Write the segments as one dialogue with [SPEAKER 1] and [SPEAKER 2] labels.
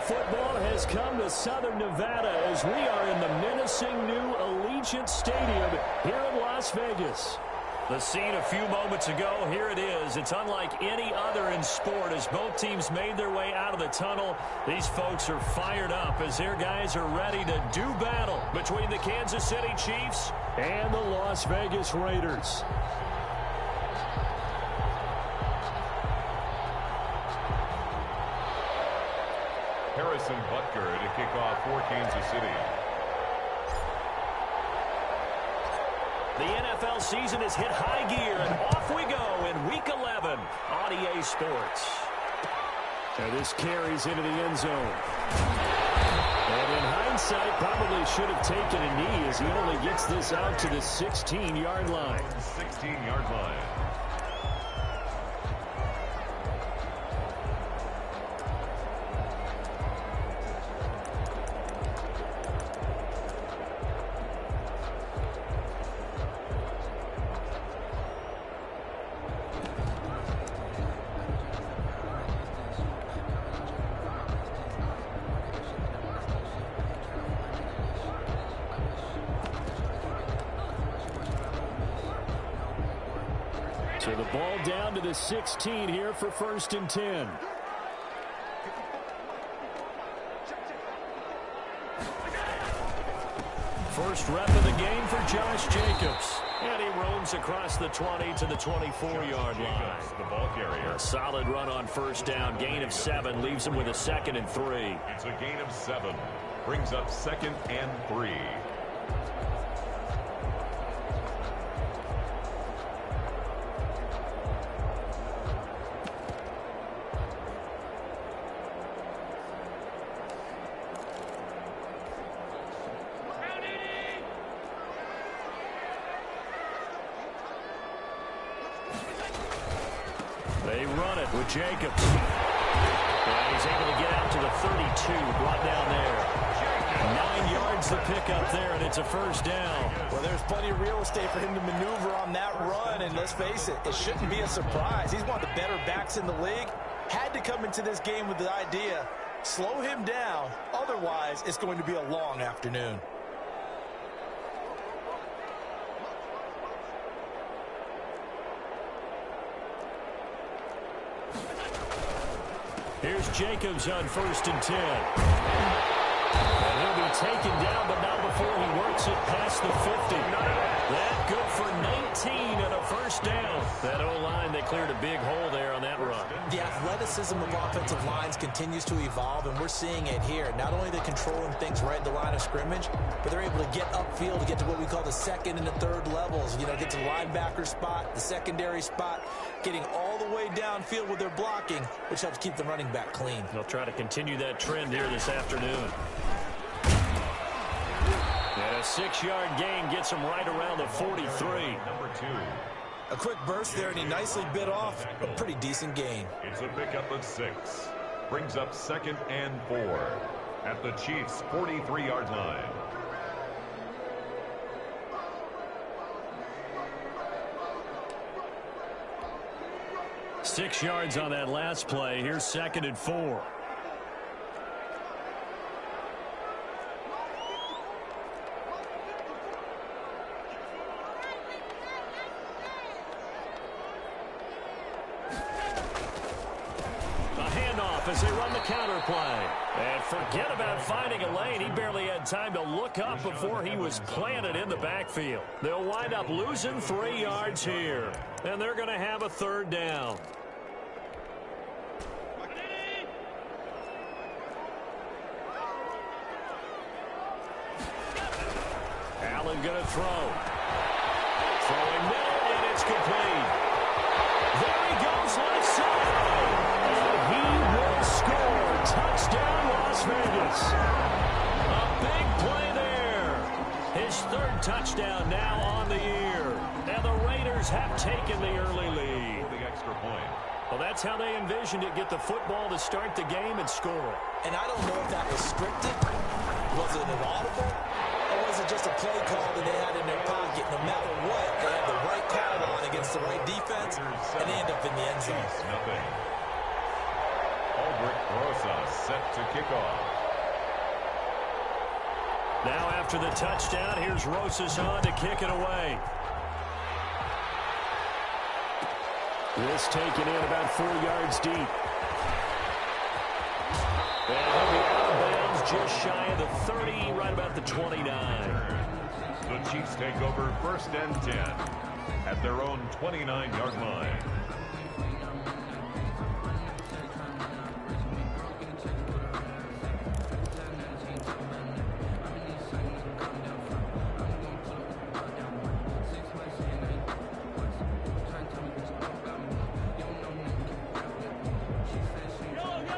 [SPEAKER 1] football has come to Southern Nevada as we are in the menacing new Allegiant Stadium here in Las Vegas. The scene a few moments ago, here it is. It's unlike any other in sport as both teams made their way out of the tunnel. These folks are fired up as their guys are ready to do battle between the Kansas City Chiefs and the Las Vegas Raiders.
[SPEAKER 2] Harrison Butker to kick off for Kansas City.
[SPEAKER 1] The NFL season has hit high gear, and off we go in Week 11 on EA Sports. And this carries into the end zone. And in hindsight, probably should have taken a knee as he only gets this out to the 16-yard line.
[SPEAKER 2] 16-yard line.
[SPEAKER 1] So the ball down to the 16 here for 1st and 10. First rep of the game for Josh Jacobs. And he roams across the 20 to the 24-yard line.
[SPEAKER 2] The ball carrier.
[SPEAKER 1] A solid run on 1st down. Gain of 7 leaves him with a 2nd and 3.
[SPEAKER 2] It's a gain of 7. Brings up 2nd and 3.
[SPEAKER 1] They run it with Jacobs. And he's able to get out to the 32, brought down there. 9 yards to pick up there, and it's a 1st down.
[SPEAKER 3] Well, there's plenty of real estate for him to maneuver on that run, and let's face it, it shouldn't be a surprise. He's one of the better backs in the league. Had to come into this game with the idea, slow him down, otherwise it's going to be a long afternoon.
[SPEAKER 1] Here's Jacobs on 1st and 10. And he'll be taken down, but not before he works it past the 50. That good for 19 and a 1st down. That O-line, they cleared a big hole there on that run.
[SPEAKER 3] The athleticism of offensive lines continues to evolve, and we're seeing it here. Not only are they controlling things right at the line of scrimmage, but they're able to get upfield to get to what we call the 2nd and the 3rd levels. You know, get to the linebacker spot, the secondary spot, getting all the way downfield with their blocking, which helps keep the running back clean.
[SPEAKER 1] They'll try to continue that trend here this afternoon. And a 6-yard gain gets him right around the 43.
[SPEAKER 2] Number 2.
[SPEAKER 3] A quick burst there, and he nicely bit off a pretty decent gain.
[SPEAKER 2] It's a pickup of 6. Brings up 2nd and 4 at the Chiefs' 43-yard line.
[SPEAKER 1] Six yards on that last play. Here's 2nd and 4. As they run the counter play. And forget about finding a lane. He barely had time to look up before he was planted in the backfield. They'll wind up losing 3 yards here. And they're going to have a 3rd down. Allen going to throw. Throwing middle, and it's complete. There he goes, left side. And he will score. Touchdown, Las Vegas. A big play there. His 3rd touchdown now on the year. And the Raiders have taken the early lead.
[SPEAKER 2] For the extra point.
[SPEAKER 1] Well, that's how they envisioned it. Get the football to start the game and score.
[SPEAKER 3] And I don't know if that was scripted. Was it an audible? Or was it just a play call that they had in their pocket? No matter what, they had the right call on against the right defense, and they end up in the end zone.
[SPEAKER 2] Nothing. All Rosas set to kick off.
[SPEAKER 1] Now after the touchdown, here's Rosas on to kick it away. This taken in about 4 yards deep. And he'll be out of bounds just shy of the 30, right about the 29.
[SPEAKER 2] The Chiefs take over 1st and 10 at their own 29-yard line.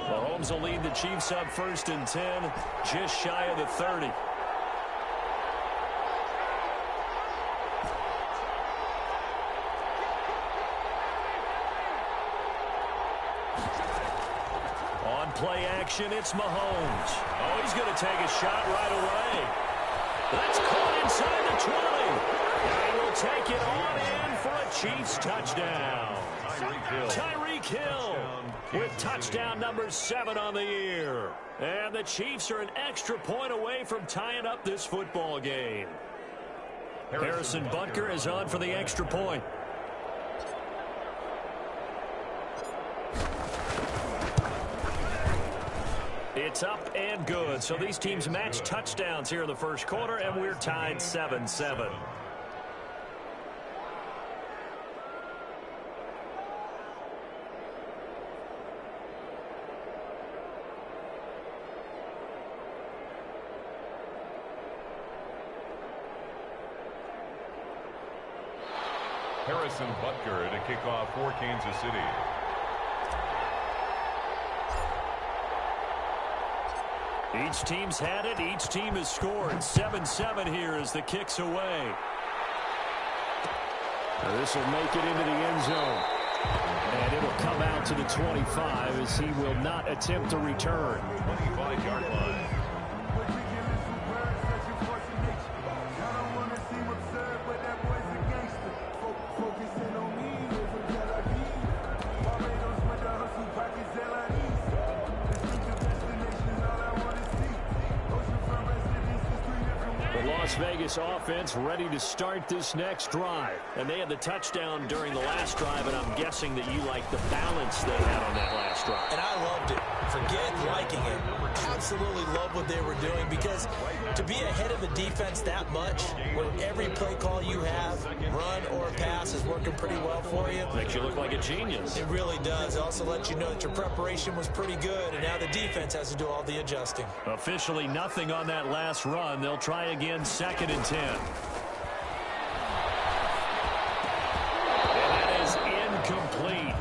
[SPEAKER 1] Mahomes will lead the Chiefs up 1st and 10, just shy of the 30. Play action, it's Mahomes. Oh, he's going to take a shot right away. That's caught inside the 20. And will take it on in for a Chiefs touchdown. Tyreek Hill with touchdown number 7 on the year. And the Chiefs are an extra point away from tying up this football game. Harrison Butker is on for the extra point. It's up and good. So these teams match touchdowns here in the first quarter, and we're tied 7-7.
[SPEAKER 2] Harrison Butker to kick off for Kansas City.
[SPEAKER 1] Each team's had it. Each team has scored. 7-7 here as the kick's away. Now this will make it into the end zone. And it'll come out to the 25 as he will not attempt to return.
[SPEAKER 2] 25-yard line.
[SPEAKER 1] Las Vegas offense ready to start this next drive. And they had the touchdown during the last drive, and I'm guessing that you like the balance they had on that last drive.
[SPEAKER 3] And I loved it. Forget liking it. Absolutely love what they were doing, because to be ahead of a defense that much, when every play call you have, run or pass, is working pretty well for you.
[SPEAKER 1] Makes you look like a genius.
[SPEAKER 3] It really does. It also lets you know that your preparation was pretty good, and now the defense has to do all the adjusting.
[SPEAKER 1] Officially nothing on that last run. They'll try again 2nd and 10. And that is incomplete.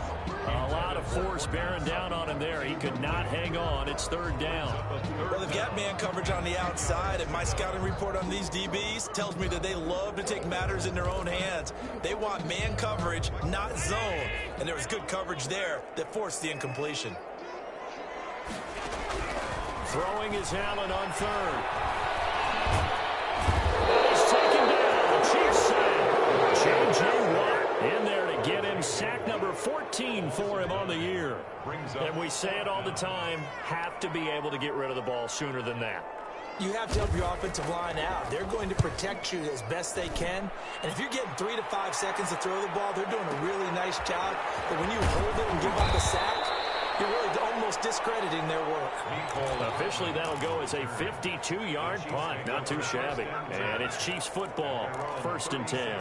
[SPEAKER 1] A lot of force bearing down on him there. He could not hang on. It's 3rd down.
[SPEAKER 3] Well, they've got man coverage on the outside, and my scouting report on these DBs tells me that they love to take matters in their own hands. They want man coverage, not zone. And there was good coverage there that forced the incompletion.
[SPEAKER 1] Throwing is Allen on 3rd. He's taken down. Chiefs sack. J.J. Watt in there to get him. Sack number 14 for him on the year. And we say it all the time, have to be able to get rid of the ball sooner than that.
[SPEAKER 3] You have to help your offensive line out. They're going to protect you as best they can. And if you're getting 3 to 5 seconds to throw the ball, they're doing a really nice job. But when you hold it and give up the sack, you're really almost discrediting their work.
[SPEAKER 1] Officially, that'll go as a 52-yard punt. Not too shabby. And it's Chiefs football, 1st and 10.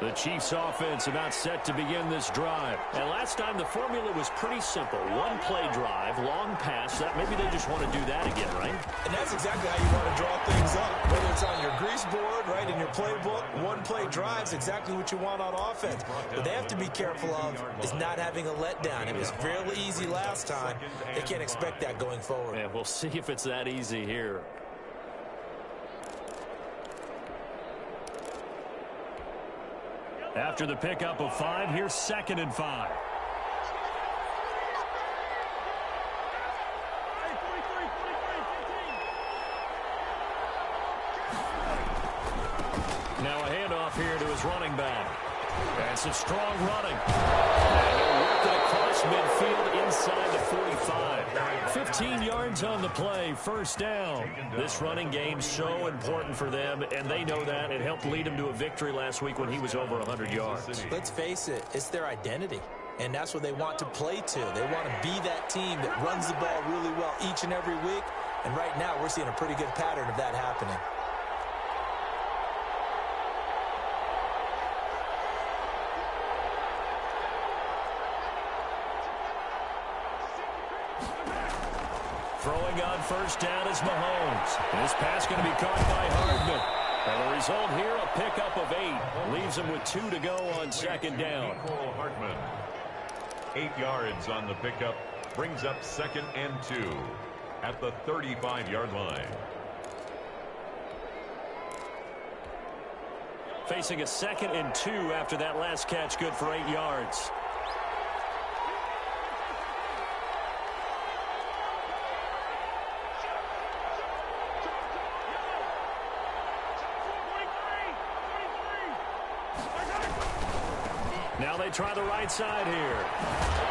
[SPEAKER 1] The Chiefs offense about set to begin this drive. And last time the formula was pretty simple. One play drive, long pass. Maybe they just want to do that again, right?
[SPEAKER 3] And that's exactly how you want to draw things up. Whether it's on your grease board, right, in your playbook, one play drive is exactly what you want on offense. What they have to be careful of is not having a letdown. It was fairly easy last time. They can't expect that going forward.
[SPEAKER 1] And we'll see if it's that easy here. After the pickup of 5, here's 2nd and 5. Now a handoff here to his running back. And some strong running. And he'll work it across midfield inside the 45. 15 yards on the play, first down. This running game's so important for them, and they know that. It helped lead him to a victory last week when he was over 100 yards.
[SPEAKER 3] Let's face it, it's their identity. And that's what they want to play to. They want to be that team that runs the ball really well each and every week. And right now, we're seeing a pretty good pattern of that happening.
[SPEAKER 1] Throwing on first down is Mahomes. This pass going to be caught by Hardman. And the result here, a pickup of 8. Leaves him with 2 to go on second down.
[SPEAKER 2] Hardman. 8 yards on the pickup. Brings up 2nd and 2 at the 35-yard line.
[SPEAKER 1] Facing a 2nd and 2 after that last catch, good for 8 yards. Now they try the right side here.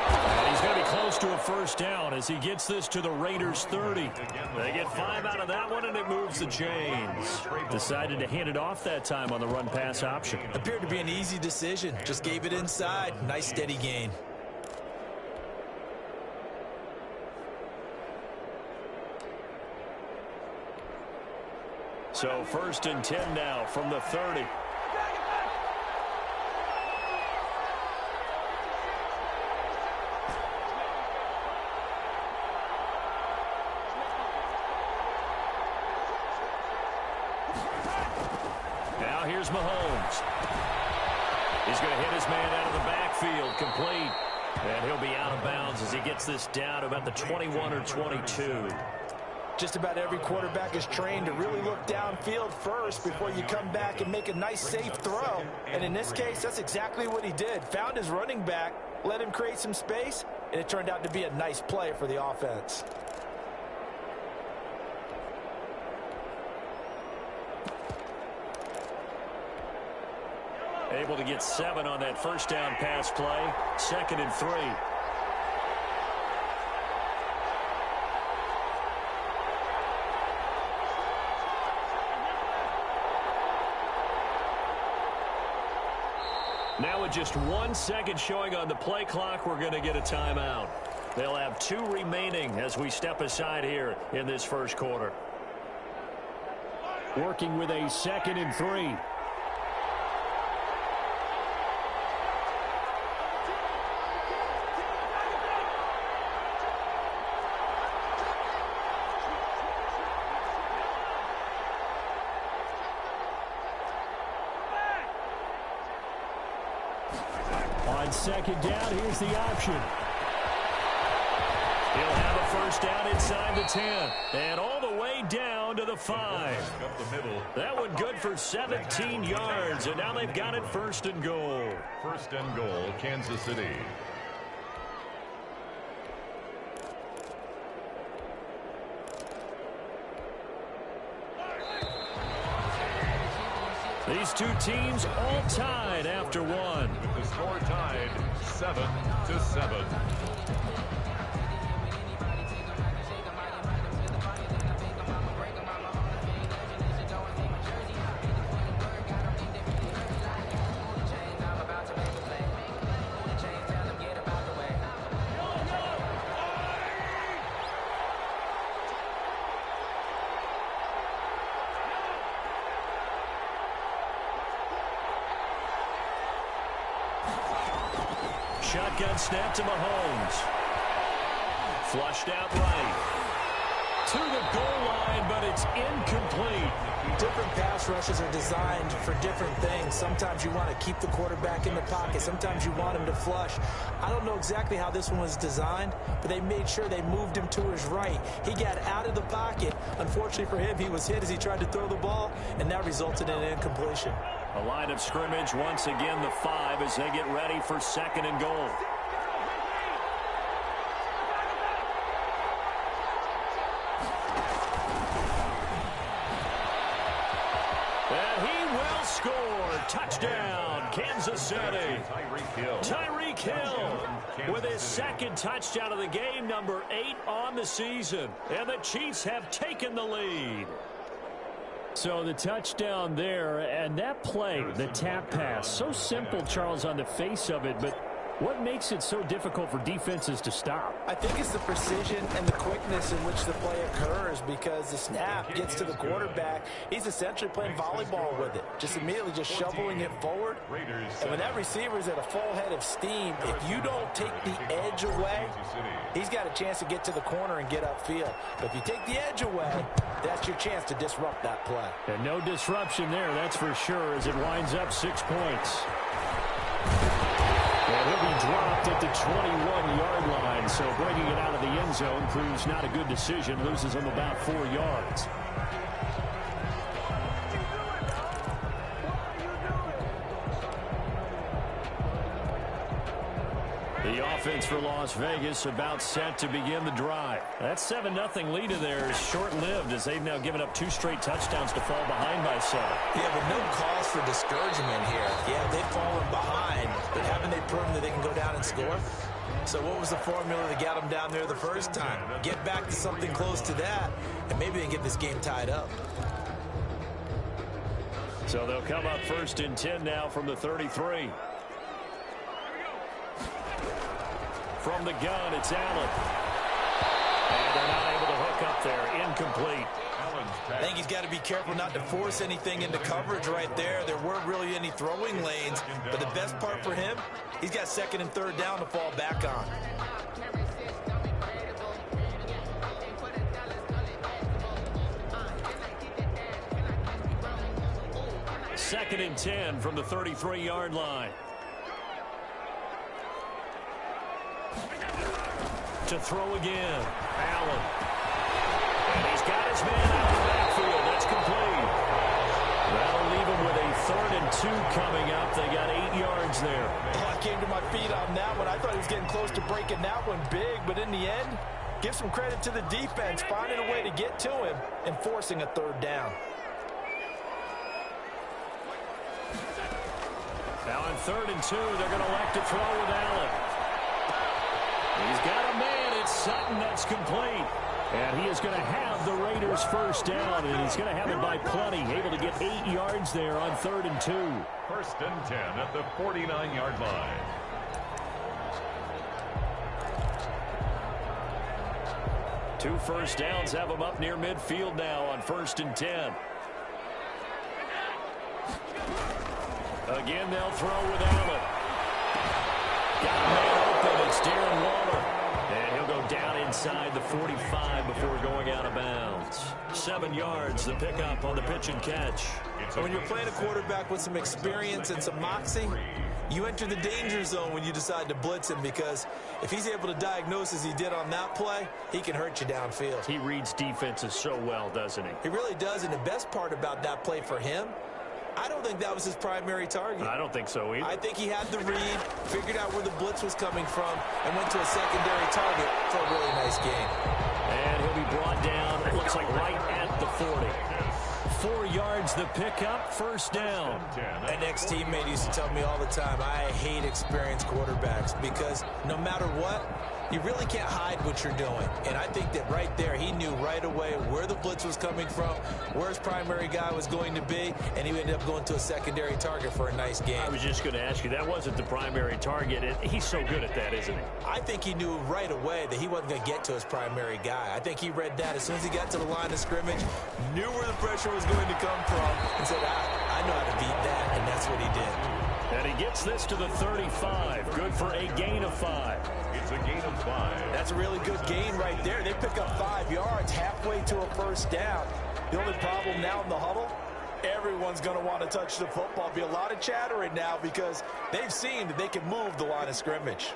[SPEAKER 1] And he's going to be close to a first down as he gets this to the Raiders' 30. They get 5 out of that one, and it moves the chains. Decided to hand it off that time on the run-pass option.
[SPEAKER 3] Appeared to be an easy decision. Just gave it inside. Nice steady gain.
[SPEAKER 1] So 1st and 10 now from the 30. Now here's Mahomes. He's going to hit his man out of the backfield, complete. And he'll be out of bounds as he gets this down to about the 21 or 22.
[SPEAKER 3] Just about every quarterback is trained to really look downfield first before you come back and make a nice, safe throw. And in this case, that's exactly what he did. Found his running back, let him create some space, and it turned out to be a nice play for the offense.
[SPEAKER 1] Able to get 7 on that first down pass play. 2nd and 3. Now with just 1 second showing on the play clock, we're going to get a timeout. They'll have 2 remaining as we step aside here in this first quarter. Working with a 2nd and 3. On 2nd down, here's the option. He'll have a first down inside the 10. And all the way down to the 5.
[SPEAKER 2] Up the middle.
[SPEAKER 1] That one good for 17 yards. And now they've got it 1st and goal.
[SPEAKER 2] 1st and goal, Kansas City.
[SPEAKER 1] These two teams all tied after 1.
[SPEAKER 2] With the score tied 7-7.
[SPEAKER 1] Shotgun snap to Mahomes. Flushed out right. To the goal line, but it's incomplete.
[SPEAKER 3] Different pass rushes are designed for different things. Sometimes you want to keep the quarterback in the pocket. Sometimes you want him to flush. I don't know exactly how this one was designed, but they made sure they moved him to his right. He got out of the pocket. Unfortunately for him, he was hit as he tried to throw the ball, and that resulted in an incompletion.
[SPEAKER 1] A line of scrimmage, once again the 5 as they get ready for 2nd and goal. And he will score. Touchdown, Kansas City. Tyreek Hill with his second touchdown of the game, number 8 on the season. And the Chiefs have taken the lead. So the touchdown there, and that play, the tap pass, so simple, Charles, on the face of it, but what makes it so difficult for defenses to stop?
[SPEAKER 3] I think it's the precision and the quickness in which the play occurs, because the snap gets to the quarterback. He's essentially playing volleyball with it, just immediately just shoveling it forward. And when that receiver's at a full head of steam, if you don't take the edge away, he's got a chance to get to the corner and get upfield. But if you take the edge away, that's your chance to disrupt that play.
[SPEAKER 1] And no disruption there, that's for sure, as it winds up 6 points. And he'll be dropped at the 21-yard line, so bringing it out of the end zone proves not a good decision, loses him about 4 yards. The offense for Las Vegas about set to begin the drive. That 7-0 lead of theirs short-lived, as they've now given up 2 straight touchdowns to fall behind by 7.
[SPEAKER 3] Yeah, but no cause for discouragement here. Yeah, they've fallen behind, but haven't they proven that they can go down and score? So what was the formula that got them down there the first time? Get back to something close to that, and maybe they can get this game tied up.
[SPEAKER 1] So they'll come up 1st and 10 now from the 33. From the gun, it's Allen. And they're not able to hook up there. Incomplete.
[SPEAKER 3] I think he's got to be careful not to force anything into coverage right there. There weren't really any throwing lanes, but the best part for him, he's got 2nd and 3rd down to fall back on.
[SPEAKER 1] Second and 10 from the 33-yard line. To throw again, Allen. And he's got his man out of the backfield. That's complete. That'll leave him with a 3rd and 2 coming up. They got 8 yards there.
[SPEAKER 3] Oh, I came to my feet on that one. I thought he was getting close to breaking that one big, but in the end, give some credit to the defense, finding a way to get to him and forcing a 3rd down.
[SPEAKER 1] Now on 3rd and 2, they're going to elect to throw with Allen. He's got a man. It's Sutton. That's complete. And he is going to have the Raiders' 1st down, and he's going to have it by plenty. Able to get 8 yards there on 3rd and 2.
[SPEAKER 2] 1st and 10 at the 49-yard line.
[SPEAKER 1] Two first downs have him up near midfield now on 1st and 10. Again, they'll throw with Allen. Got a man open. It's Darren Waller. And he'll go down inside the 45 before going out of bounds. 7 yards, the pickup on the pitch and catch.
[SPEAKER 3] So when you're playing a quarterback with some experience and some moxie, you enter the danger zone when you decide to blitz him, because if he's able to diagnose as he did on that play, he can hurt you downfield.
[SPEAKER 1] He reads defenses so well, doesn't he?
[SPEAKER 3] He really does, and the best part about that play for him, I don't think that was his primary target.
[SPEAKER 1] I don't think so either.
[SPEAKER 3] I think he had the read, figured out where the blitz was coming from, and went to a secondary target for a really nice game.
[SPEAKER 1] And he'll be brought down, it looks like right at the 40. 4 yards the pickup, 1st down.
[SPEAKER 3] An ex-teammate used to tell me all the time, I hate experienced quarterbacks, because no matter what, you really can't hide what you're doing. And I think that right there, he knew right away where the blitz was coming from, where his primary guy was going to be, and he ended up going to a secondary target for a nice game.
[SPEAKER 1] I was just going to ask you, that wasn't the primary target. He's so good at that, isn't he?
[SPEAKER 3] I think he knew right away that he wasn't going to get to his primary guy. I think he read that as soon as he got to the line of scrimmage, knew where the pressure was going to come from, and said, I know how to beat that, and that's what he did.
[SPEAKER 1] And he gets this to the 35. Good for a gain of 5.
[SPEAKER 2] It's a gain of 5.
[SPEAKER 3] That's a really good gain right there. They pick up 5 yards halfway to a 1st down. The only problem now in the huddle, everyone's going to want to touch the football. Be a lot of chattering now because they've seen that they can move the line of scrimmage.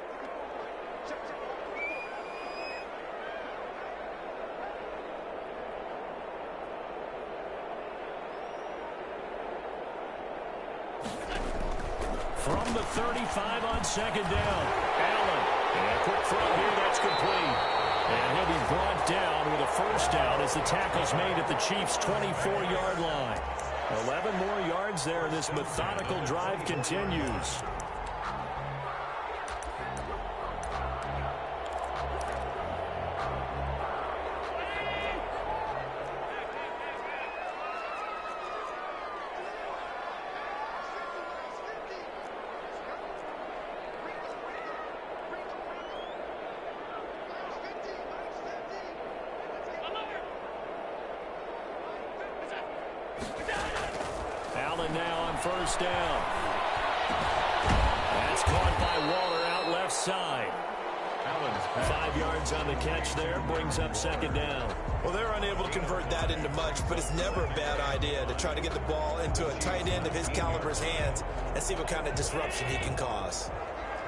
[SPEAKER 1] From the 35 on 2nd down, Allen. And a quick throw here, that's complete. And he'll be brought down with a 1st down as the tackle's made at the Chiefs' 24-yard line. 11 more yards there. This methodical drive continues. Allen now on first down. That's caught by Waller out left side. 5 yards on the catch there, brings up second down.
[SPEAKER 3] Well, they're unable to convert that into much, but it's never a bad idea to try to get the ball into a tight end of his caliber's hands and see what kind of disruption he can cause.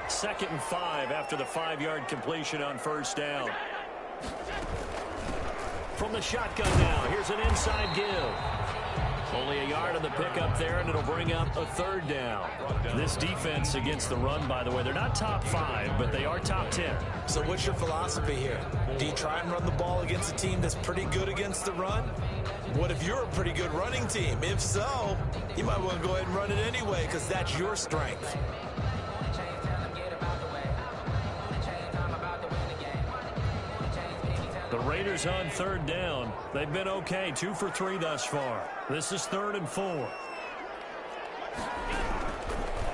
[SPEAKER 1] 2nd and 5 after the 5-yard completion on first down. From the shotgun now, here's an inside give. Only a yard on the pickup there, and it'll bring up a 3rd down. This defense against the run, by the way, they're not top 5, but they are top 10.
[SPEAKER 3] So what's your philosophy here? Do you try and run the ball against a team that's pretty good against the run? What if you're a pretty good running team? If so, you might want to go ahead and run it anyway because that's your strength.
[SPEAKER 1] The Raiders on 3rd down. They've been okay, 2 for 3 thus far. This is 3rd and 4.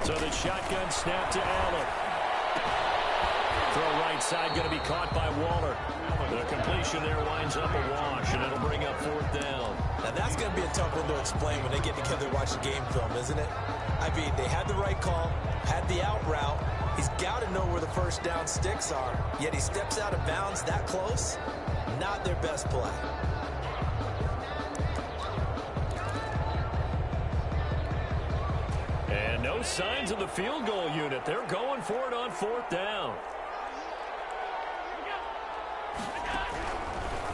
[SPEAKER 1] So the shotgun snap to Allen. Throw right side going to be caught by Waller. The completion there winds up a wash, and it'll bring up 4th down.
[SPEAKER 3] Now that's going to be a tough one to explain when they get together and watch the game film, isn't it? I mean, they had the right call, had the out route. He's got to know where the first down sticks are, yet he steps out of bounds that close. Not their best play.
[SPEAKER 1] And no signs of the field goal unit. They're going for it on 4th down.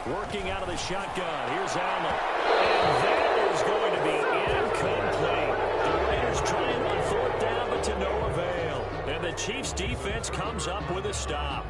[SPEAKER 1] Working out of the shotgun. Here's Allen. And that is going to be incomplete. The Raiders trying on 4th down, but to no avail. And the Chiefs defense comes up with a stop.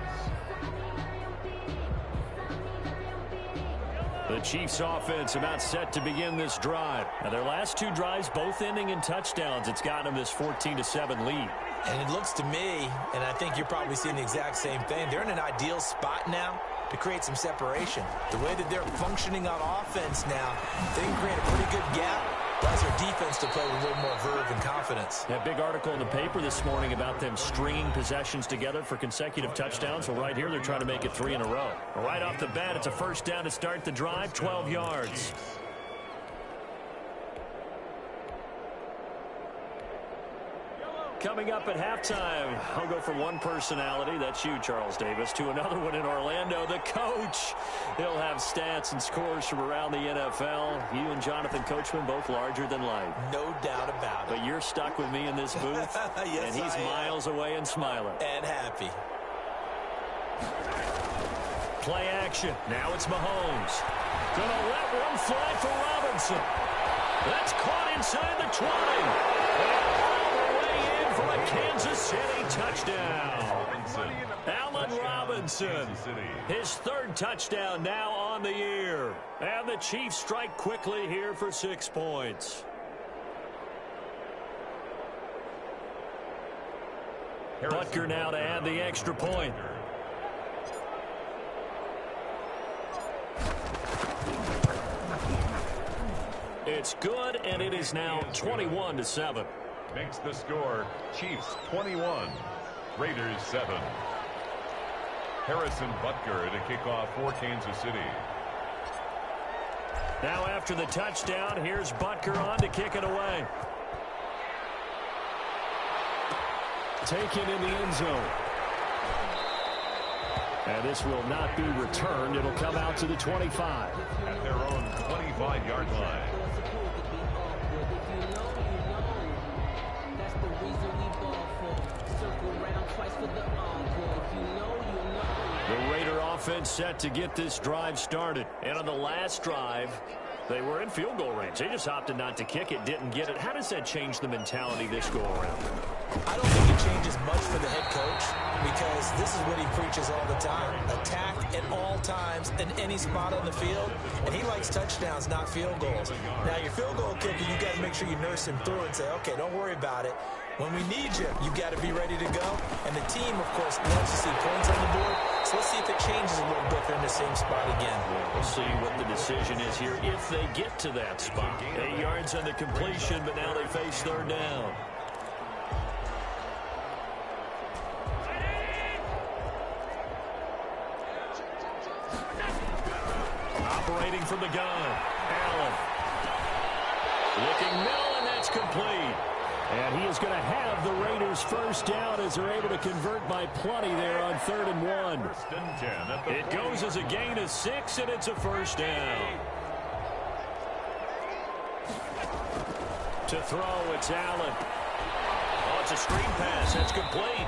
[SPEAKER 1] The Chiefs offense about set to begin this drive. Now their last 2 drives both ending in touchdowns. It's gotten them this 14-7 lead.
[SPEAKER 3] And it looks to me, and I think you're probably seeing the exact same thing, they're in an ideal spot now to create some separation. The way that they're functioning on offense now, they can create a pretty good gap. Allows their defense to play with a little more verve and confidence.
[SPEAKER 1] That big article in the paper this morning about them stringing possessions together for consecutive touchdowns. Well, right here, they're trying to make it 3 in a row. Right off the bat, it's a first down to start the drive, 12 yards. Coming up at halftime, I'll go from one personality, that's you, Charles Davis, to another one in Orlando, the coach. He'll have stats and scores from around the NFL. You and Jonathan Coachman, both larger than life.
[SPEAKER 3] No doubt about it.
[SPEAKER 1] But you're stuck with me in this booth,
[SPEAKER 3] yes,
[SPEAKER 1] and he's miles away and smiling.
[SPEAKER 3] And happy.
[SPEAKER 1] Play action. Now it's Mahomes. Gonna let one fly for Robinson. That's caught inside the 20. For a Kansas City touchdown. Allen Robinson, his 3rd touchdown now on the year. And the Chiefs strike quickly here for 6 points. Butker now to add the extra point. It's good, and it is now 21-7.
[SPEAKER 2] Makes the score Chiefs 21, Raiders 7. Harrison Butker to kick off for Kansas City.
[SPEAKER 1] Now after the touchdown, here's Butker on to kick it away. Taken in the end zone. And this will not be returned. It'll come out to the 25.
[SPEAKER 2] At their own 25-yard line.
[SPEAKER 1] The Raider offense set to get this drive started. And on the last drive, they were in field goal range. They just opted not to kick it, didn't get it. How does that change the mentality this go around?
[SPEAKER 3] I don't think it changes much for the head coach because this is what he preaches all the time. Attack at all times in any spot on the field, and he likes touchdowns, not field goals. Now, your field goal kicker, you got to make sure you nurse him through and say, okay, don't worry about it. When we need you, you got to be ready to go. And the team, of course, loves to see points on the board. So let's see if it changes a little bit. They're in the same spot again.
[SPEAKER 1] We'll see what the decision is here if they get to that spot. 8 yards on the completion, but now they face third down. Operating from the gun, Allen. Looking middle, and that's complete. And he is going to have the Raiders first down as they're able to convert by plenty there on 3rd and 1. It goes as a gain of 6, and it's a first down. To throw, it's Allen. Oh, it's a screen pass. That's complete.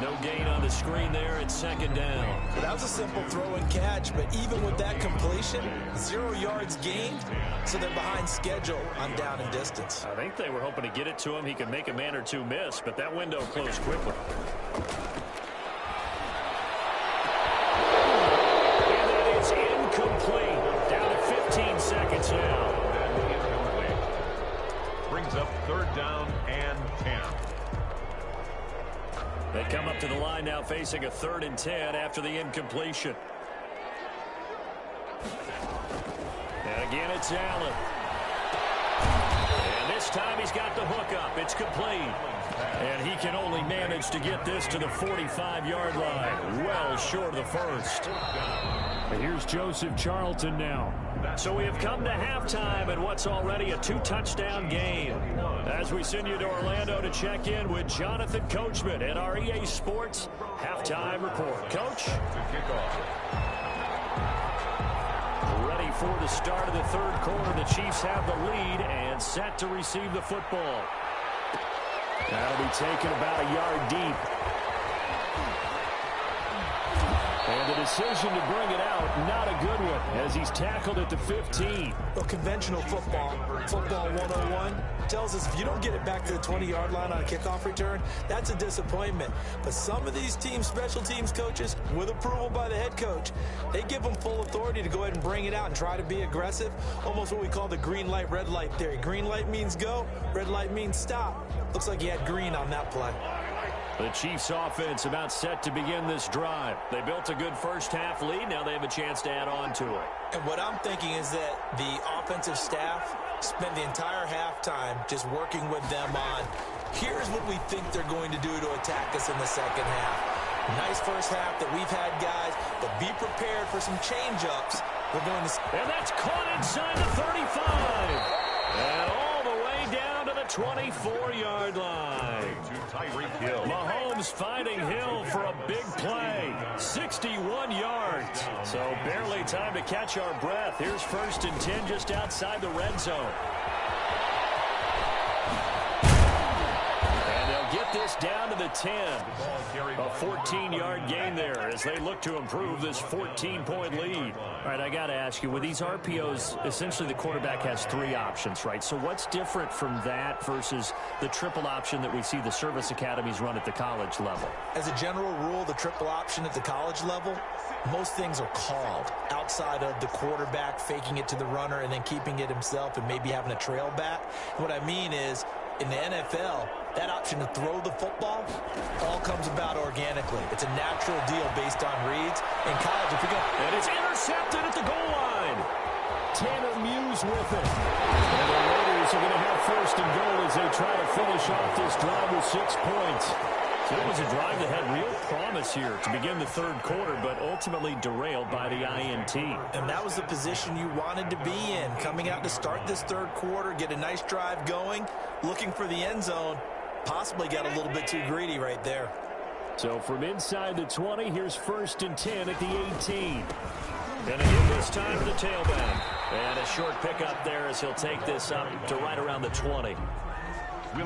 [SPEAKER 1] No gain on the screen there. It's 2nd down.
[SPEAKER 3] That was a simple throw and catch, but even with that completion, 0 yards gained, so they're behind schedule on down and distance.
[SPEAKER 1] I think they were hoping to get it to him. He could make a man or two miss, but that window closed quickly. And that is incomplete. Down to 15 seconds now.
[SPEAKER 2] Brings up 3rd down and 10.
[SPEAKER 1] They come up to the line now facing a 3rd and 10 after the incompletion. And again, it's Allen. And this time he's got the hook up. It's complete. And he can only manage to get this to the 45-yard line. Well short of the first. And here's Joseph Charlton now. So we have come to halftime in what's already a 2-touchdown game. As we send you to Orlando to check in with Jonathan Coachman at our EA Sports Halftime Report. Coach? Ready for the start of the 3rd quarter. The Chiefs have the lead and set to receive the football. That'll be taken about a yard deep. And the decision to bring it out, not a good one, as he's tackled at the 15.
[SPEAKER 3] Well, conventional football 101, tells us if you don't get it back to the 20-yard line on a kickoff return, that's a disappointment. But some of these teams, special teams coaches, with approval by the head coach, they give them full authority to go ahead and bring it out and try to be aggressive, almost what we call the green light, red light theory. Green light means go, red light means stop. Looks like he had green on that play.
[SPEAKER 1] The Chiefs offense about set to begin this drive. They built a good first-half lead. Now they have a chance to add on to it.
[SPEAKER 3] And what I'm thinking is that the offensive staff spent the entire halftime just working with them on, here's what we think they're going to do to attack us in the second half. Nice first half that we've had, guys, but be prepared for some change-ups. We're going to...
[SPEAKER 1] And that's caught inside the 35. And all the way down to the 24-yard line. Mahomes finding Hill for a big play. 61 yards. So barely time to catch our breath. Here's 1st and 10 just outside the red zone. And they'll get this down to the 10. A 14-yard gain there as they look to improve this 14-point lead. All right, I got to ask you, with these RPOs, essentially the quarterback has 3 options, right? So what's different from that versus the triple option that we see the service academies run at the college level?
[SPEAKER 3] As a general rule, the triple option at the college level, most things are called outside of the quarterback faking it to the runner and then keeping it himself and maybe having a trail back. What I mean is, in the NFL, that option to throw the football all comes about organically. It's a natural deal based on reads. In college, if you're going to...
[SPEAKER 1] And it's intercepted at the goal line. Tanner Muse with it. And the Raiders are going to have 1st and goal as they try to finish off this drive with 6 points. So it was a drive that had real promise here to begin the 3rd quarter, but ultimately derailed by the INT.
[SPEAKER 3] And that was the position you wanted to be in, coming out to start this 3rd quarter, get a nice drive going, looking for the end zone. Possibly got a little bit too greedy right there.
[SPEAKER 1] So from inside the 20, here's 1st and 10 at the 18. Going to give this time to the tailback. And a short pickup there as he'll take this up to right around the 20.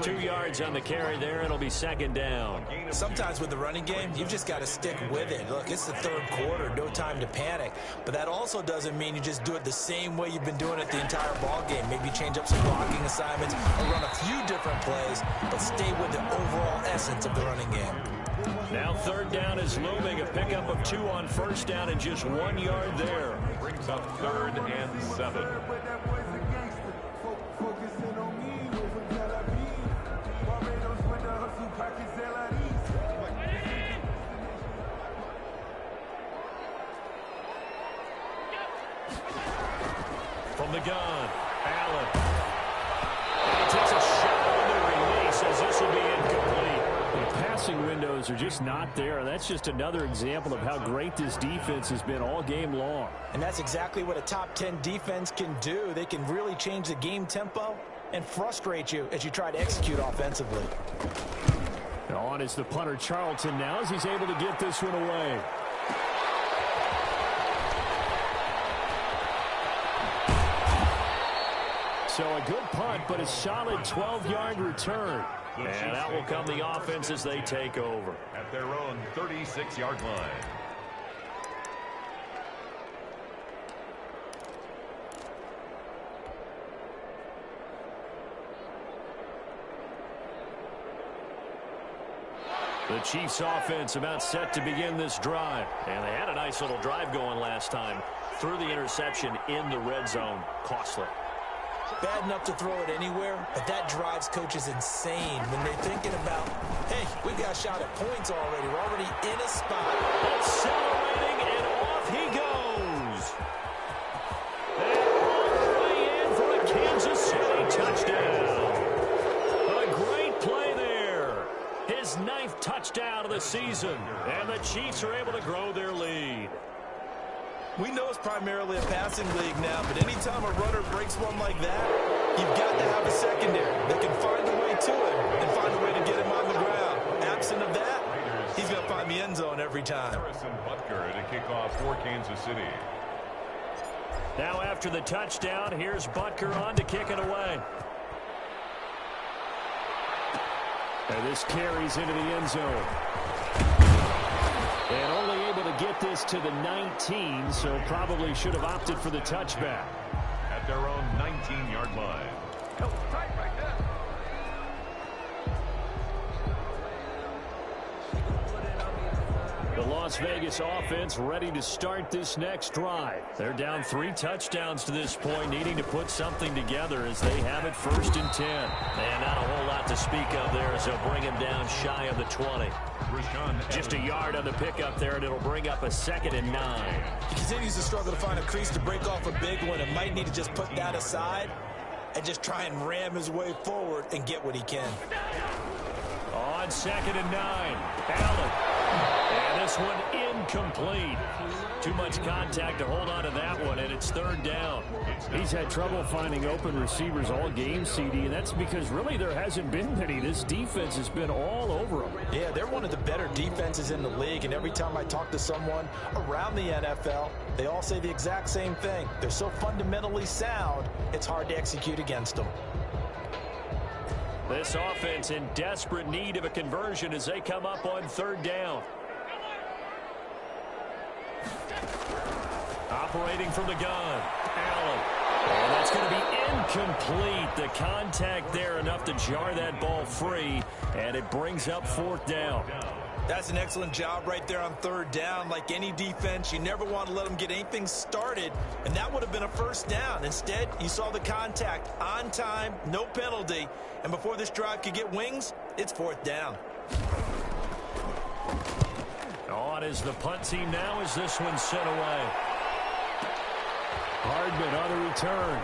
[SPEAKER 1] 2 yards on the carry there. It'll be second down.
[SPEAKER 3] Sometimes with the running game, you've just got to stick with it. Look, it's the third quarter, no time to panic. But that also doesn't mean you just do it the same way you've been doing it the entire ball game. Maybe change up some blocking assignments or run a few different plays, but stay with the overall essence of the running game.
[SPEAKER 1] Now third down is looming. A pickup of 2 on first down and just 1 yard there.
[SPEAKER 2] Brings up 3rd and 7.
[SPEAKER 1] From the gun, Allen. And he takes a shot on the release as this will be incomplete. The passing windows are just not there. That's just another example of how great this defense has been all game long.
[SPEAKER 3] And that's exactly what a top 10 defense can do. They can really change the game tempo and frustrate you as you try to execute offensively.
[SPEAKER 1] On is the punter Charlton now as he's able to get this one away. So a good punt, but a solid 12-yard return. And that will come the offense as they take over.
[SPEAKER 2] At their own 36-yard line.
[SPEAKER 1] The Chiefs offense about set to begin this drive. And they had a nice little drive going last time. Threw the interception in the red zone. Costly.
[SPEAKER 3] Bad enough to throw it anywhere, but that drives coaches insane when they're thinking about, hey, we got shot at points already. We're already in a spot.
[SPEAKER 1] Accelerating, and off he goes. And all the way in for a Kansas City touchdown. A great play there. His 9th touchdown of the season, and the Chiefs are able to grow their lead.
[SPEAKER 3] We know it's primarily a passing league now, but anytime a runner breaks one like that, you've got to have a secondary that can find a way to him and find a way to get him on the ground. Absent of that, he's going to find the end zone every time.
[SPEAKER 2] Harrison Butker to kick off for Kansas City.
[SPEAKER 1] Now after the touchdown, here's Butker on to kick it away. And this carries into the end zone. And only able to get this to the 19, so probably should have opted for the touchback.
[SPEAKER 2] At their own 19-yard line.
[SPEAKER 1] The Las Vegas offense ready to start this next drive. They're down 3 touchdowns to this point, needing to put something together as they have it 1st and 10. And not a whole lot to speak of there as they'll bring him down shy of the 20. Just a yard on the pickup there, and it'll bring up a 2nd and 9.
[SPEAKER 3] He continues to struggle to find a crease to break off a big one and might need to just put that aside and just try and ram his way forward and get what he can.
[SPEAKER 1] On 2nd and 9, Allen. And this one incomplete. Too much contact to hold on to that one, and it's 3rd down. He's had trouble finding open receivers all game, CD, and that's because really there hasn't been many. This defense has been all over them.
[SPEAKER 3] Yeah, they're one of the better defenses in the league, and every time I talk to someone around the NFL, they all say the exact same thing. They're so fundamentally sound, it's hard to execute against them.
[SPEAKER 1] This offense in desperate need of a conversion as they come up on 3rd down. Operating from the gun, Allen. And that's going to be incomplete. The contact there enough to jar that ball free, and it brings up 4th down.
[SPEAKER 3] That's an excellent job right there on 3rd down. Like any defense, you never want to let them get anything started, and that would have been a 1st down. Instead, you saw the contact on time, no penalty, and before this drive could get wings, it's 4th down.
[SPEAKER 1] On is the punt team now as this one's sent away. Hardman on the return.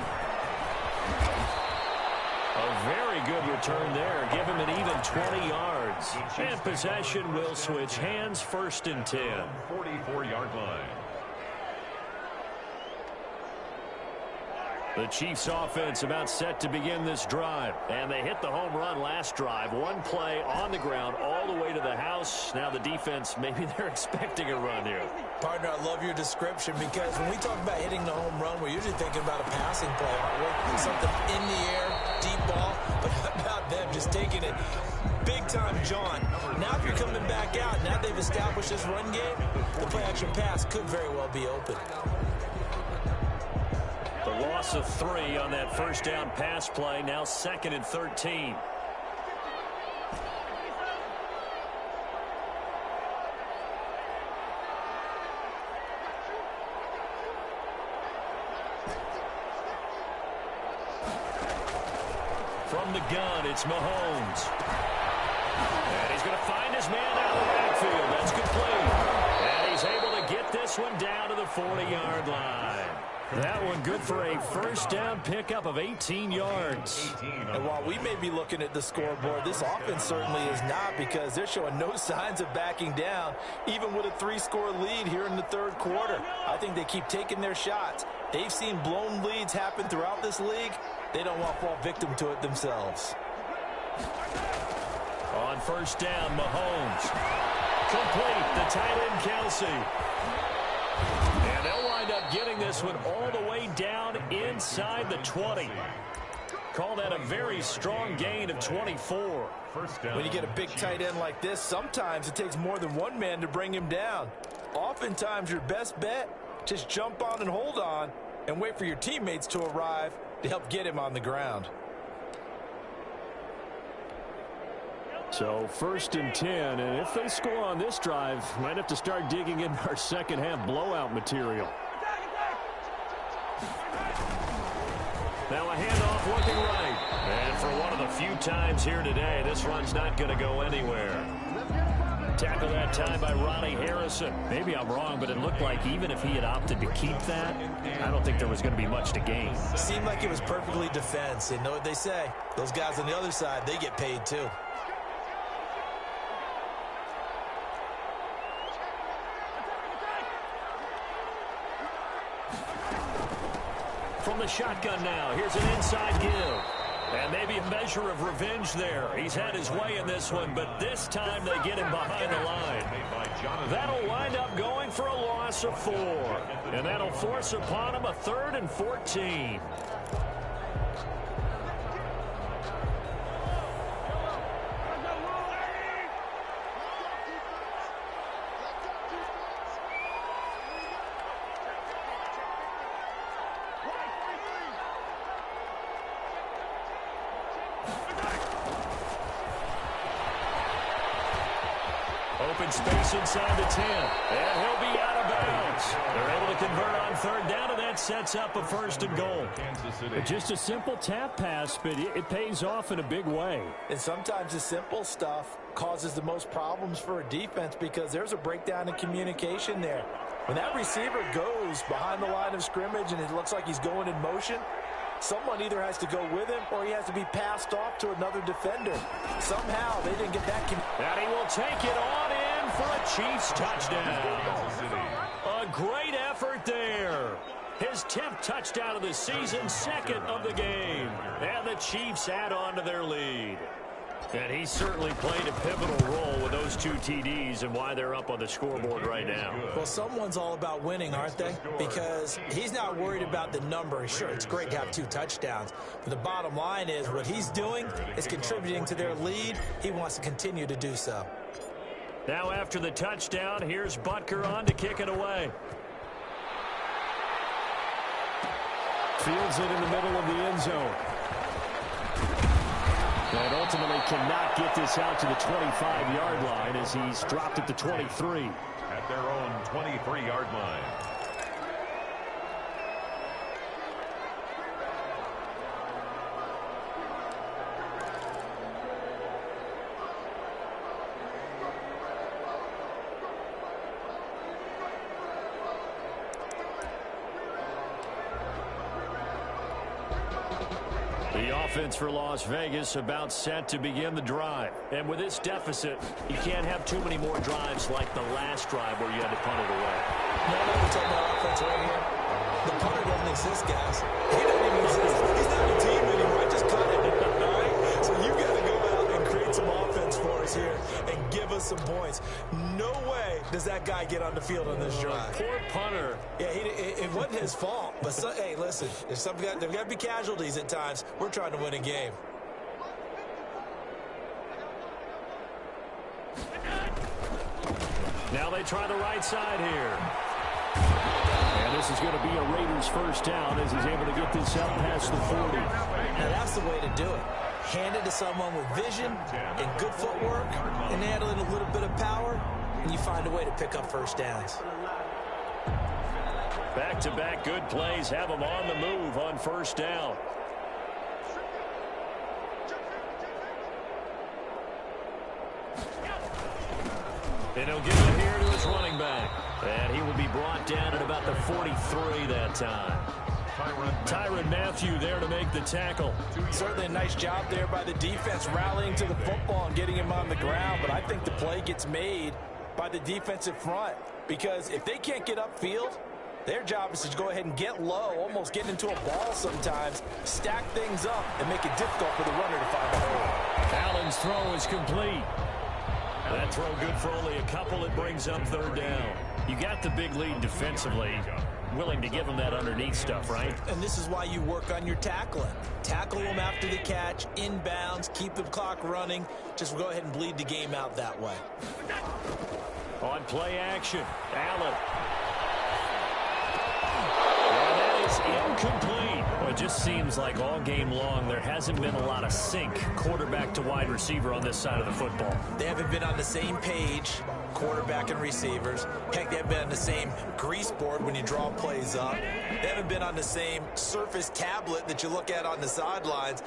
[SPEAKER 1] A very good return there. Give him an even 20 yards. And possession will switch hands, 1st and 10.
[SPEAKER 2] 44-yard line.
[SPEAKER 1] The Chiefs offense about set to begin this drive. And they hit the home run last drive. One play on the ground all the way to the house. Now the defense, maybe they're expecting a run here.
[SPEAKER 3] Partner, I love your description because when we talk about hitting the home run, we're usually thinking about a passing play, aren't we? Something in the air, deep ball. But how about them, just taking it big-time jaunt. Now if you're coming back out, now they've established this run game, the play-action pass could very well be open.
[SPEAKER 1] The loss of 3 on that first down pass play, now 2nd and 13. From the gun, it's Mahomes. And he's going to find his man out of the backfield. That's complete. And he's able to get this one down to the 40-yard line. That one good for a first down pickup of 18 yards.
[SPEAKER 3] And while we may be looking at the scoreboard, this offense certainly is not, because they're showing no signs of backing down, even with a 3-score lead here in the third quarter. I think they keep taking their shots. They've seen blown leads happen throughout this league. They don't want to fall victim to it themselves.
[SPEAKER 1] On first down, Mahomes. Complete, the tight end, Kelsey. And they'll wind up getting this one all the way down inside the 20. Call that a very strong gain of 24.
[SPEAKER 3] When you get a big tight end like this, sometimes it takes more than one man to bring him down. Oftentimes, your best bet, just jump on and hold on and wait for your teammates to arrive to help get him on the ground.
[SPEAKER 1] So 1st and 10, and if they score on this drive, might have to start digging in our second half blowout material. Now a handoff looking right. And for one of the few times here today, this run's not going to go anywhere. Tackle that time by Ronnie Harrison. Maybe I'm wrong, but it looked like even if he had opted to keep that, I don't think there was going to be much to gain.
[SPEAKER 3] Seemed like it was perfectly defense. And know what they say? Those guys on the other side, they get paid too.
[SPEAKER 1] From the shotgun now, here's an inside give. And maybe a measure of revenge there. He's had his way in this one, but this time they get him behind the line. That'll wind up going for a loss of 4. And that'll force upon him a 3rd and 14. Open space inside the 10. And he'll be out of bounds. They're able to convert on 3rd down, and that sets up a 1st and goal. Just a simple tap pass, but it pays off in a big way.
[SPEAKER 3] And sometimes the simple stuff causes the most problems for a defense, because there's a breakdown in communication there. When that receiver goes behind the line of scrimmage and it looks like he's going in motion, someone either has to go with him or he has to be passed off to another defender. Somehow they didn't get that.
[SPEAKER 1] And he will take it on in for a Chiefs touchdown. A great effort there. His 10th touchdown of the season, 2nd of the game. And the Chiefs add on to their lead. And he certainly played a pivotal role with those 2 TDs and why they're up on the scoreboard right now.
[SPEAKER 3] Well, someone's all about winning, aren't they? Because he's not worried about the number. Sure, it's great to have 2 touchdowns. But the bottom line is what he's doing is contributing to their lead. He wants to continue to do so.
[SPEAKER 1] Now after the touchdown, here's Butker on to kick it away. Fields it in the middle of the end zone. And ultimately cannot get this out to the 25-yard line as he's dropped at the 23.
[SPEAKER 2] At their own 23-yard line.
[SPEAKER 1] The offense for Las Vegas about set to begin the drive. And with this deficit, you can't have too many more drives like the last drive where you had to punt it away.
[SPEAKER 3] No, we're talking about offense right here. The punter doesn't exist, guys. He doesn't even exist. He's not a team anymore. I just cut it. All right? So you've got to go out and create some offense for us here and give us some points. No way does that guy get on the field on this drive.
[SPEAKER 1] Poor punter.
[SPEAKER 3] Yeah, it wasn't his fault. But, hey, listen, there's got to be casualties at times. We're trying to win a game.
[SPEAKER 1] Now they try the right side here. And this is going to be a Raiders first down as he's able to get this out past the 40.
[SPEAKER 3] Now that's the way to do it. Hand it to someone with vision and good footwork and add a little bit of power, and you find a way to pick up first downs.
[SPEAKER 1] Back-to-back good plays have them on the move on first down. And he'll give it here to his running back. And he will be brought down at about the 43 that time. Tyrann Mathieu there to make the tackle.
[SPEAKER 3] Certainly a nice job there by the defense rallying to the football and getting him on the ground. But I think the play gets made by the defensive front. Because if they can't get upfield, their job is to go ahead and get low, almost get into a ball sometimes, stack things up, and make it difficult for the runner to find a hole.
[SPEAKER 1] Allen's throw is complete. That throw good for only a couple. It brings up third down. You got the big lead defensively. Willing to give them that underneath stuff, right?
[SPEAKER 3] And this is why you work on your tackling. Tackle them after the catch, inbounds, keep the clock running. Just go ahead and bleed the game out that way.
[SPEAKER 1] On play action, Allen. And that is incomplete. Well, it just seems like all game long there hasn't been a lot of sync quarterback to wide receiver on this side of the football.
[SPEAKER 3] They haven't been on the same page, quarterback and receivers. Heck, they haven't been on the same grease board when you draw plays up. They haven't been on the same Surface tablet that you look at on the sidelines.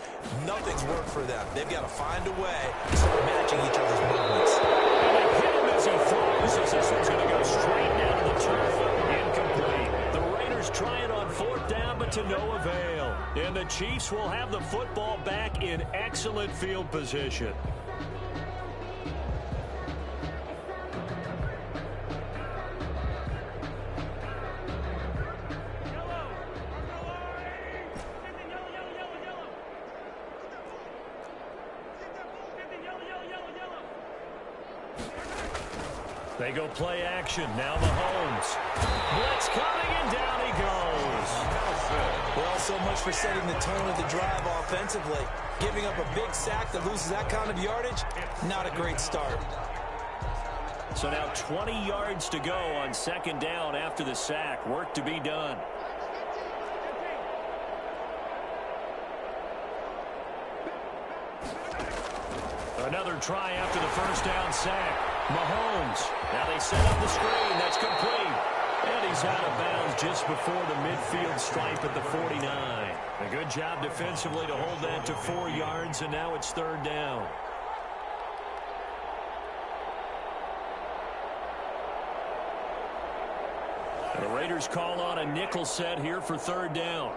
[SPEAKER 3] Nothing's worked for them. They've got to find a way to start matching each other's movements.
[SPEAKER 1] And they hit him as he throws. This one's going to go straight down to the turf. Incomplete. The Raiders trying on fourth down, but to no avail. And the Chiefs will have the football back in excellent field position. They go play action. Now Mahomes. Blitz coming, and down he goes.
[SPEAKER 3] Well, so much for setting the tone of the drive offensively. Giving up a big sack that loses that kind of yardage, not a great start.
[SPEAKER 1] So now 20 yards to go on second down after the sack. Work to be done. Another try after the first down sack. Mahomes. Now they set up the screen. That's complete. And he's out of bounds just before the midfield stripe at the 49. A good job defensively to hold that to 4 yards, and now it's third down. The Raiders call on a nickel set here for third down.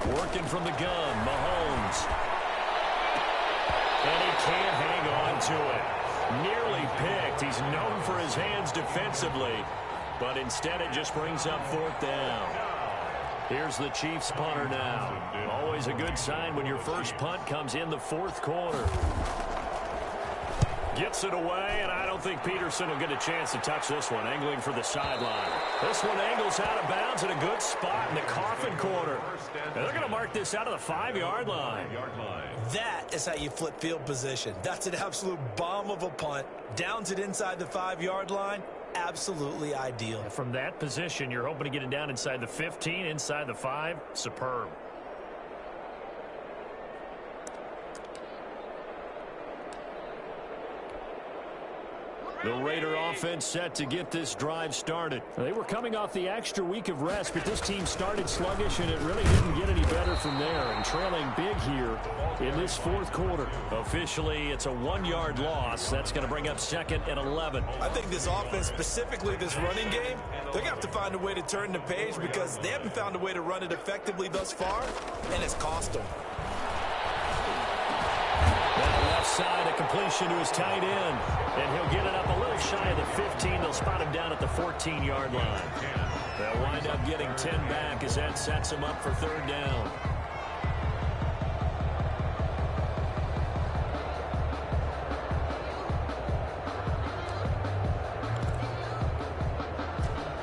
[SPEAKER 1] Working from the gun, Mahomes. And he can't hang on to it. Nearly picked. He's known for his hands defensively, but instead it just brings up fourth down. Here's the Chiefs punter now. Always a good sign when your first punt comes in the fourth quarter. Gets it away, and I don't think Peterson will get a chance to touch this one, angling for the sideline. This one angles out of bounds in a good spot in the coffin corner. And they're going to mark this out of the 5-yard line.
[SPEAKER 3] That is how you flip field position. That's an absolute bomb of a punt. Downs it inside the 5-yard line. Absolutely ideal.
[SPEAKER 1] From that position, you're hoping to get it down inside the 15, inside the 5. Superb. The Raider offense set to get this drive started. They were coming off the extra week of rest, but this team started sluggish, and it really didn't get any better from there. And trailing big here in this fourth quarter. Officially, it's a 1-yard loss. That's going to bring up second and 11.
[SPEAKER 3] I think this offense, specifically this running game, they're going to have to find a way to turn the page because they haven't found a way to run it effectively thus far, and it's cost them.
[SPEAKER 1] Now left side, a completion to his tight end. And he'll get it up a little shy of the 15. They'll spot him down at the 14-yard line. They'll wind up getting 10 back as that sets him up for third down.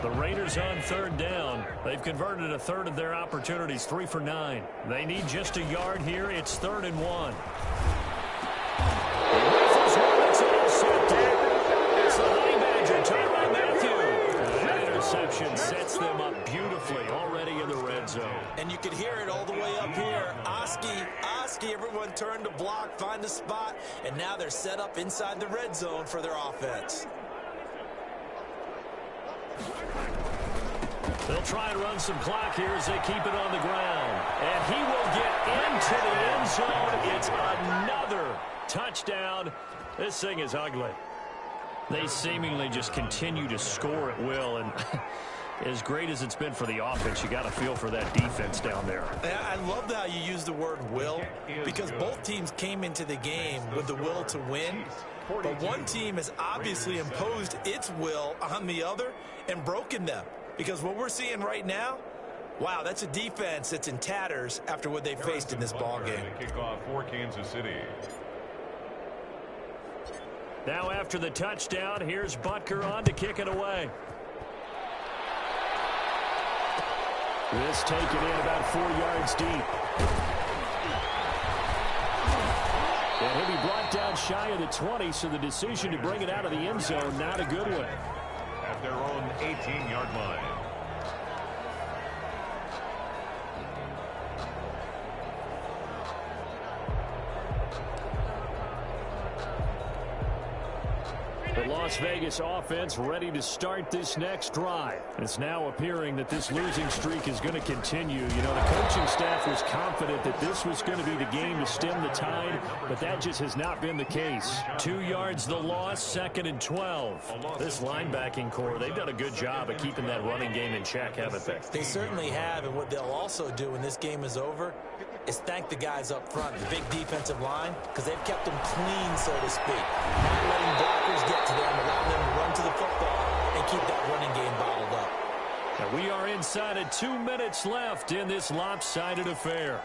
[SPEAKER 1] The Raiders on third down. They've converted a third of their opportunities, 3 for 9. They need just a yard here. It's 3rd and 1. It's the Honey Badger, Tyrann Mathieu. That interception sets them up beautifully already in the red zone.
[SPEAKER 3] And you could hear it all the way up here. Oski, everyone turned to block, find a spot, and now they're set up inside the red zone for their offense.
[SPEAKER 1] They'll try and run some clock here as they keep it on the ground. And he will get into the end zone. It's another touchdown. This thing is ugly. They seemingly just continue to score at will. And as great as it's been for the offense, you got to feel for that defense down there.
[SPEAKER 3] I love how you use the word will, because both teams came into the game with the will to win. But one team has obviously imposed its will on the other and broken them. Because what we're seeing right now, wow, that's a defense that's in tatters after what they faced in this ballgame.
[SPEAKER 2] Kickoff for Kansas City.
[SPEAKER 1] Now after the touchdown, here's Butker on to kick it away. This taken in about 4 yards deep. And he'll be brought down shy of the 20, so the decision to bring it out of the end zone, not a good one.
[SPEAKER 2] At their own 18-yard line.
[SPEAKER 1] The Las Vegas offense ready to start this next drive. It's now appearing that this losing streak is going to continue. You know, the coaching staff was confident that this was going to be the game to stem the tide, but that just has not been the case. 2 yards the loss, 2nd and 12. This linebacking core, they've done a good job of keeping that running game in check, haven't they?
[SPEAKER 3] They certainly have, and what they'll also do when this game is over is thank the guys up front, the big defensive line, because they've kept them clean, so to speak. Not letting blockers get to them, allowing them to run to the football and keep that running game bottled up.
[SPEAKER 1] And we are inside of 2 minutes left in this lopsided affair.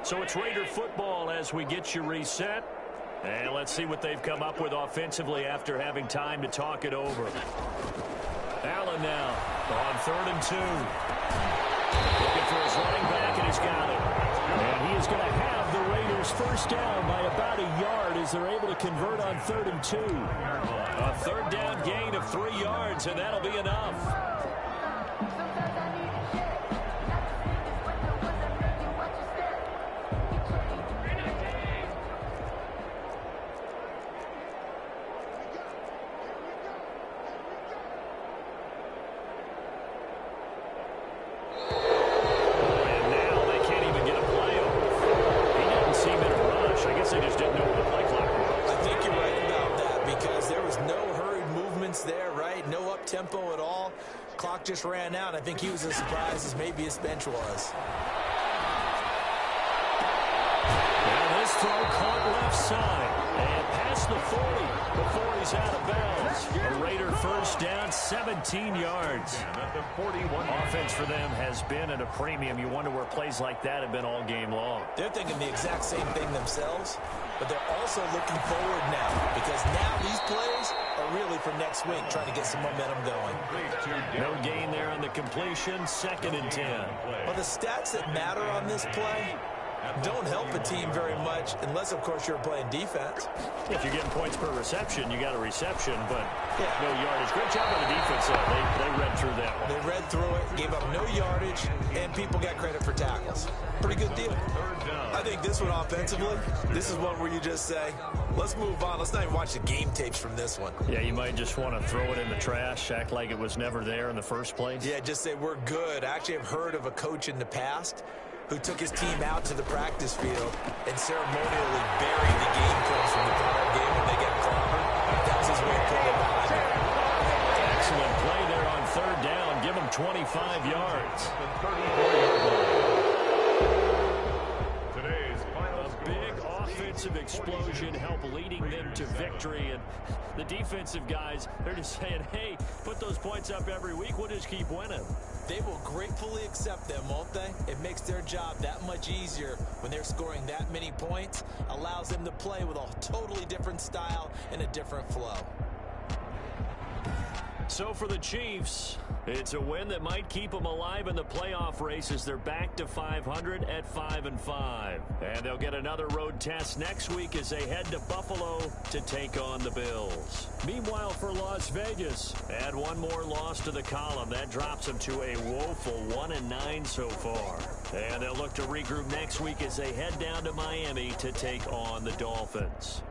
[SPEAKER 1] So it's Raider football as we get you reset. And let's see what they've come up with offensively after having time to talk it over. Allen now on 3rd and 2. Looking for his running back, and he's got it. And he is going to have the Raiders first down by about a yard as they're able to convert on 3rd and 2. A third down gain of 3 yards, and that'll be enough.
[SPEAKER 3] Tempo at all. Clock just ran out. I think he was as surprised as maybe his bench was.
[SPEAKER 1] And this throw caught left side and past the 40 before he's out of bounds. A Raider first down, 17 yards. Offense for them has been at a premium. You wonder where plays like that have been all game long.
[SPEAKER 3] They're thinking the exact same thing themselves, but they're also looking forward now, because now these plays are really for next week, trying to get some momentum going.
[SPEAKER 1] No gain there on the completion, 2nd and 10.
[SPEAKER 3] Well, the stats that matter on this play don't help a team very much unless, of course, you're playing defense.
[SPEAKER 1] If you're getting points per reception, you got a reception, but no yardage. Great job on the defense, though. They read through that one.
[SPEAKER 3] They read through it, gave up no yardage, and people got credit for tackles. Pretty good deal. I think this one offensively, this is one where you just say, let's move on. Let's not even watch the game tapes from this one.
[SPEAKER 1] Yeah, you might just want to throw it in the trash, act like it was never there in the first place.
[SPEAKER 3] Yeah, just say we're good. I actually have heard of a coach in the past who took his team out to the practice field and ceremonially buried the game films from the prior game when they got clobbered.
[SPEAKER 1] of 25 yards.
[SPEAKER 2] The 34-yard line. Today's final
[SPEAKER 1] A big offensive explosion helped leading them to victory. And the defensive guys, they're just saying, hey, put those points up every week. We'll just keep winning.
[SPEAKER 3] They will gratefully accept them, won't they? It makes their job that much easier when they're scoring that many points. Allows them to play with a totally different style and a different flow.
[SPEAKER 1] So for the Chiefs, it's a win that might keep them alive in the playoff race as they're back to 500 at 5-5. And they'll get another road test next week as they head to Buffalo to take on the Bills. Meanwhile, for Las Vegas, add one more loss to the column. That drops them to a woeful 1-9 so far. And they'll look to regroup next week as they head down to Miami to take on the Dolphins.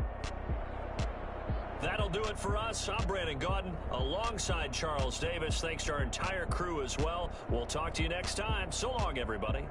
[SPEAKER 1] That'll do it for us. I'm Brandon Gaudin alongside Charles Davis. Thanks to our entire crew as well. We'll talk to you next time. So long, everybody.